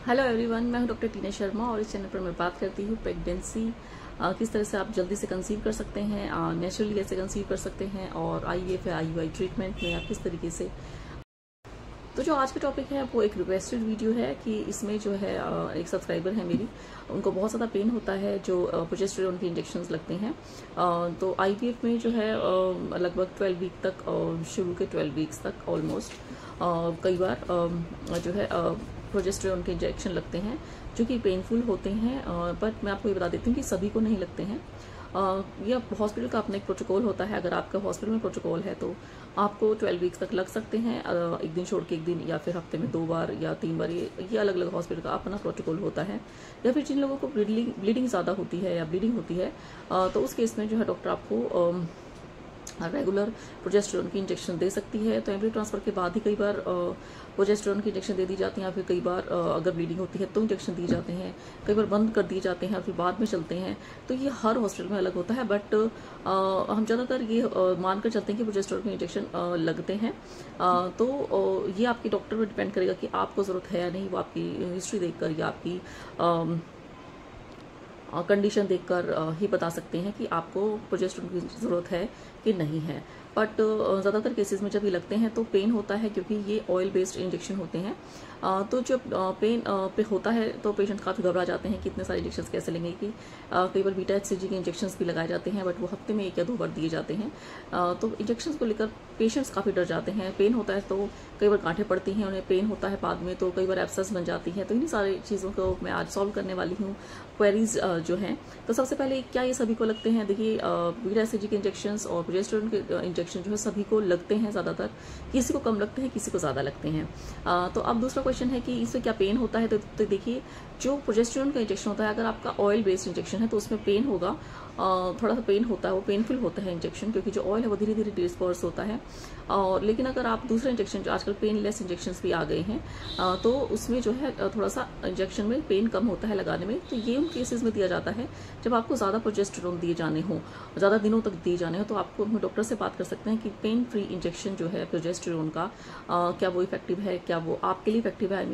Hello everyone, मैं हूं doctor टीना शर्मा और इस चैनल पर मैं बात करती हूँ प्रेगनेंसी किस तरह से आप जल्दी से कंसीव कर सकते हैं, नेचुरली कैसे कंसीव कर सकते हैं और आईवीएफ या आईयूआई ट्रीटमेंट में आप किस तरीके से। तो जो आज का टॉपिक है वो एक रिक्वेस्टेड वीडियो है कि इसमें जो है एक सब्सक्राइबर है मेरी, उनको बहुत ज़्यादा पेन होता है जो प्रोजेस्टेरोन के इंजेक्शंस लगते हैं। तो आईवीएफ में जो है लगभग 12 वीक तक, शुरू के 12 वीक्स तक ऑलमोस्ट कई बार जो है प्रोजेस्टेरोन के इंजेक्शन लगते हैं जो कि पेनफुल होते हैं। बट मैं आपको ये बता देती हूँ कि सभी को नहीं लगते हैं। यह हॉस्पिटल का अपना एक प्रोटोकॉल होता है। अगर आपका हॉस्पिटल में प्रोटोकॉल है तो आपको 12 वीक्स तक लग सकते हैं, एक दिन छोड़ के एक दिन, या फिर हफ्ते में 2 बार या 3 बार। ये अलग अलग हॉस्पिटल का अपना प्रोटोकॉल होता है। या फिर जिन लोगों को ब्लीडिंग ज़्यादा होती है या ब्लीडिंग होती है तो उस केस में जो है डॉक्टर आपको रेगुलर प्रोजेस्टेरोन की इंजेक्शन दे सकती है। तो एम्ब्रियो ट्रांसफर के बाद ही कई बार प्रोजेस्टेरोन की इंजेक्शन दे दी जाती है, या फिर कई बार अगर ब्लीडिंग होती है तो इंजेक्शन दिए जाते हैं, कई बार बंद कर दिए जाते हैं और फिर बाद में चलते हैं। तो ये हर हॉस्पिटल में अलग होता है। बट हम ज़्यादातर ये मानकर चलते हैं कि प्रोजेस्टेरोन के इंजेक्शन लगते हैं। तो ये आपके डॉक्टर पर डिपेंड करेगा कि आपको ज़रूरत है या नहीं। वो आपकी हिस्ट्री देखकर या आपकी कंडीशन देखकर ही बता सकते हैं कि आपको प्रोजेस्टेरोन की ज़रूरत है कि नहीं है। बट ज़्यादातर केसेस में जब ये लगते हैं तो पेन होता है, क्योंकि ये ऑयल बेस्ड इंजेक्शन होते हैं। तो जब पेन पे होता है तो पेशेंट काफ़ी घबरा जाते हैं कि इतने सारे इंजेक्शन कैसे लेंगे। कि कई बार बीटा एचसीजी के इंजेक्शन भी लगाए जाते हैं, बट वो हफ्ते में 1 या 2 बार दिए जाते हैं। तो इंजेक्शन को लेकर पेशेंट्स काफ़ी डर जाते हैं। पेन होता है तो कई बार गांठें पड़ती हैं, उन्हें पेन होता है बाद में, तो कई बार एब्सेस बन जाती है। तो इन्हीं सारी चीज़ों को मैं आज सॉल्व करने वाली हूँ, क्वेरीज जो हैं। तो सबसे पहले क्या ये सभी को लगते हैं? देखिए, बीटा एचसीजी के इंजेक्शन और प्रोजेस्टेरोन के इंजेक्शन जो है सभी को लगते हैं ज़्यादातर। किसी को कम लगते हैं, किसी को ज़्यादा लगते हैं। तो अब दूसरा क्वेश्चन है कि इससे क्या पेन होता है? तो देखिए, जो प्रोजेस्टेरोन का इंजेक्शन होता है, अगर आपका ऑयल बेस्ड इंजेक्शन है तो उसमें पेन होगा, थोड़ा सा पेन होता है, वो पेनफुल होता है इंजेक्शन, क्योंकि जो ऑयल है वो धीरे धीरे डिस्पर्स होता है। और लेकिन अगर आप दूसरे इंजेक्शन, जो आजकल पेनलेस इंजेक्शन भी आ गए हैं, तो उसमें जो है थोड़ा सा इंजेक्शन में पेन कम होता है लगाने में। तो ये उन केसेस में दिया जाता है जब आपको ज़्यादा प्रोजेस्टेरोन दिए जाने हों, ज़्यादा दिनों तक दिए जाने हो, तो आपको अपने डॉक्टर से बात कर सकते हैं कि पेन फ्री इंजेक्शन जो है प्रोजेस्टेरोन का, क्या वो इफेक्टिव है, क्या वो आपके लिए इफेक्टिव है,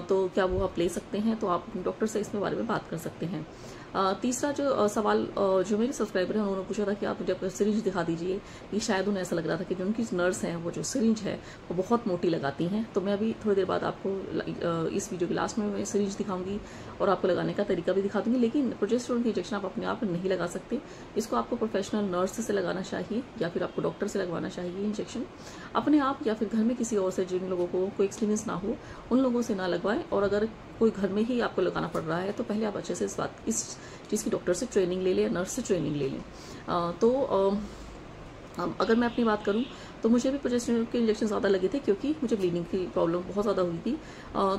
तो क्या वो आप ले सकते हैं। तो आप डॉक्टर से इसमें बारे में बात कर सकते हैं। तीसरा जो सवाल जो मेरे सब्सक्राइबर हैं उन्होंने पूछा था कि आप मुझे अपना सिरिंज दिखा दीजिए, कि शायद उन्हें ऐसा लग रहा था कि जो उनकी नर्स हैं वो जो सिरिंज है वो बहुत मोटी लगाती हैं। तो मैं अभी थोड़ी देर बाद आपको इस वीडियो के लास्ट में मैं सिरिंज दिखाऊंगी और आपको लगाने का तरीका भी दिखा दूंगी। लेकिन प्रोजेस्टेरोन की इंजेक्शन आप अपने आप नहीं लगा सकते, इसको आपको प्रोफेशनल नर्स से लगाना चाहिए या फिर आपको डॉक्टर से लगवाना चाहिए इंजेक्शन। अपने आप या फिर घर में किसी और से, जिन लोगों को कोई एक्सपीरियंस ना हो, उन लोगों से ना लगवाएं। और अगर कोई घर में ही आपको लगाना पड़ रहा है तो पहले आप अच्छे से इस चीज़ की डॉक्टर से ट्रेनिंग ले लें, नर्स से ट्रेनिंग ले लें। अगर मैं अपनी बात करूं तो मुझे भी प्रोजेस्टेरोन के इंजेक्शन ज़्यादा लगे थे, क्योंकि मुझे ब्लीडिंग की प्रॉब्लम बहुत ज़्यादा हुई थी।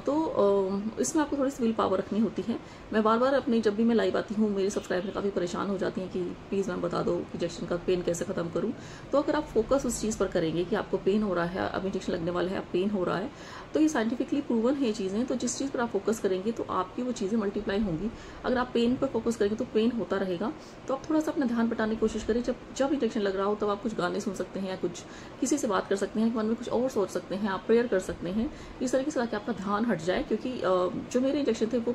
तो इसमें आपको थोड़ी सी विल पावर रखनी होती है। मैं बार बार अपनी, जब भी मैं लाइव आती हूँ, मेरे सब्सक्राइबर काफ़ी परेशान हो जाती हैं कि प्लीज़ मैम बता दो इंजेक्शन का पेन कैसे ख़त्म करूँ। तो अगर आप फोकस उस चीज़ पर करेंगे कि आपको पेन हो रहा है, अब इंजेक्शन लगने वाला है, अब पेन हो रहा है, तो ये साइंटिफिकली प्रूवन है ये चीज़ें। तो जिस चीज़ पर आप फोकस करेंगे तो आपकी वो चीज़ें मल्टीप्लाई होंगी। अगर आप पेन पर फोकस करेंगे तो पेन होता रहेगा। तो आप थोड़ा सा अपना ध्यान बटाने की कोशिश करें। जब इंजेक्शन लग रहा हो तब आप कुछ गाने सुन सकते हैं, या कुछ किसी से बात कर सकते हैं, मन में कुछ और सोच सकते हैं, आप प्रेयर कर सकते हैं, इस तरीके से ताकि आपका ध्यान हट जाए। क्योंकि जो मेरे इंजेक्शन थे वो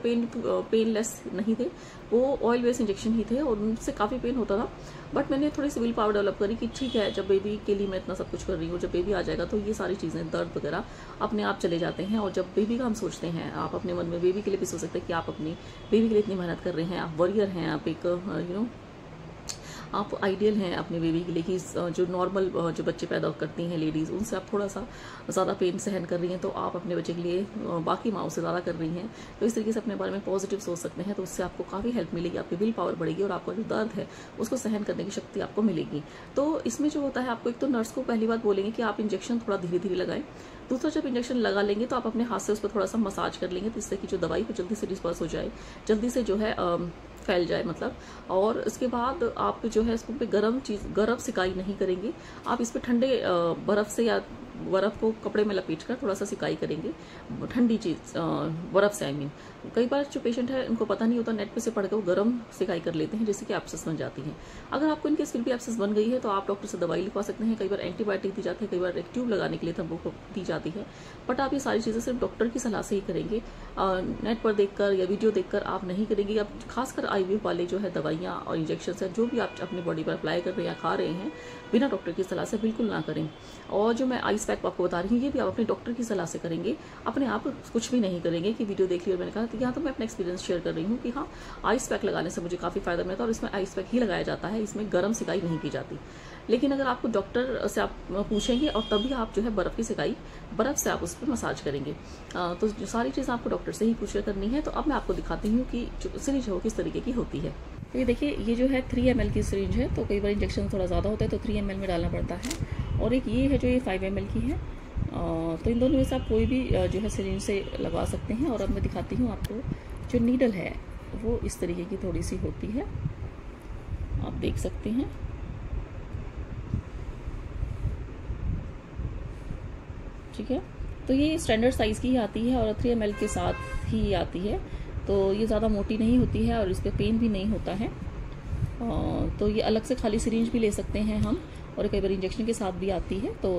पेनलेस नहीं थे, वो ऑयल बेस्ड इंजेक्शन ही थे और उनसे काफ़ी पेन होता था। बट मैंने थोड़ी सी विल पावर डेवलप करी कि ठीक है, जब बेबी के लिए मैं इतना सब कुछ कर रही हूँ, जब बेबी आ जाएगा तो ये सारी चीज़ें, दर्द वगैरह अपने आप चले जाते हैं। और जब बेबी का हम सोचते हैं, आप अपने मन में बेबी के लिए भी सोच सकते हैं कि आप अपनी बेबी के लिए इतनी मेहनत कर रहे हैं, आप वॉरियर हैं, आप एक आप आइडियल हैं अपने बेबी के लिए। कि जो नॉर्मल जो बच्चे पैदा करती हैं लेडीज़, उनसे आप थोड़ा सा ज़्यादा पेन सहन कर रही हैं, तो आप अपने बच्चे के लिए बाकी माओं से ज़्यादा कर रही हैं। तो इस तरीके से अपने बारे में पॉजिटिव सोच सकते हैं। तो उससे आपको काफ़ी हेल्प मिलेगी, आपकी विल पावर बढ़ेगी और आपका जो दर्द है उसको सहन करने की शक्ति आपको मिलेगी। तो इसमें जो होता है, आपको एक तो नर्स को पहली बात बोलेंगे कि आप इंजेक्शन थोड़ा धीरे धीरे लगाएं। दूसरा, जब इंजेक्शन लगा लेंगे तो आप अपने हाथ से उस पर थोड़ा सा मसाज कर लेंगे, जिससे कि जो दवाई को जल्दी से डिस्पर्स हो जाए, जल्दी से जो है फैल जाए मतलब। और इसके बाद आप जो है इसको पे गर्म सिकाई नहीं करेंगे, आप इस पे ठंडे बर्फ से या बर्फ को कपड़े में लपेट कर थोड़ा सा सिकाई करेंगे, ठंडी चीज बर्फ से। आई मीन कई बार जो पेशेंट है उनको पता नहीं होता, नेट पे से पढ़कर वो गर्म सिकाई कर लेते हैं जिससे कि एब्सेस बन जाती है। अगर आपको इनकेस फिर भी एब्सेस बन गई है तो आप डॉक्टर से दवाई लिखवा सकते हैं। कई बार एंटीबायोटिक दी जाती है, कई बार एक ट्यूब लगाने के लिए थम्बो दी जाती है, बट आप ये सारी चीजें सिर्फ डॉक्टर की सलाह से ही करेंगे। नेट पर देखकर या वीडियो देखकर आप नहीं करेंगे। आप खासकर आईवीएफ वाले जो है दवाइयाँ और इंजेक्शन है जो भी आप अपनी बॉडी पर अप्लाई कर रहे हैं या खा रहे हैं, बिना डॉक्टर की सलाह से बिल्कुल ना करें। और जो मैं आइस पैक आपको बता रही हूँ ये भी आप अपने डॉक्टर की सलाह से करेंगे, अपने आप कुछ भी नहीं करेंगे कि वीडियो देख ली और मैंने कहा। तो यहाँ तो मैं अपना एक्सपीरियंस शेयर कर रही हूँ कि हाँ, आइस पैक लगाने से मुझे काफी फायदा मिलता है और इसमें आइस पैक ही लगाया जाता है, इसमें गर्म सिकाई नहीं की जाती। लेकिन अगर आपको डॉक्टर से आप पूछेंगे और तभी आप जो है बर्फ की सिकाई, बर्फ से आप उस पर मसाज करेंगे। तो जो सारी चीज़ आपको डॉक्टर से ही पूछ करनी है। तो अब मैं आपको दिखाती हूँ कि जो सिरिंज हो किस तरीके की होती है। तो ये देखिए, ये जो है 3 ml की सिरिंज है। तो कई बार इंजेक्शन थोड़ा ज़्यादा होता है तो 3 ml में डालना पड़ता है, और एक ये है जो ये 5 ml की है। तो इन दोनों में से आप कोई भी जो है सिरिंज से लगवा सकते हैं। और अब मैं दिखाती हूँ आपको, जो नीडल है वो इस तरीके की थोड़ी सी होती है, आप देख सकते हैं। ठीक है, तो ये स्टैंडर्ड साइज़ की ही आती है और 3 ml के साथ ही आती है। तो ये ज़्यादा मोटी नहीं होती है और इस पर पेन भी नहीं होता है। तो ये अलग से खाली सिरिंज भी ले सकते हैं हम, और कई बार इंजेक्शन के साथ भी आती है। तो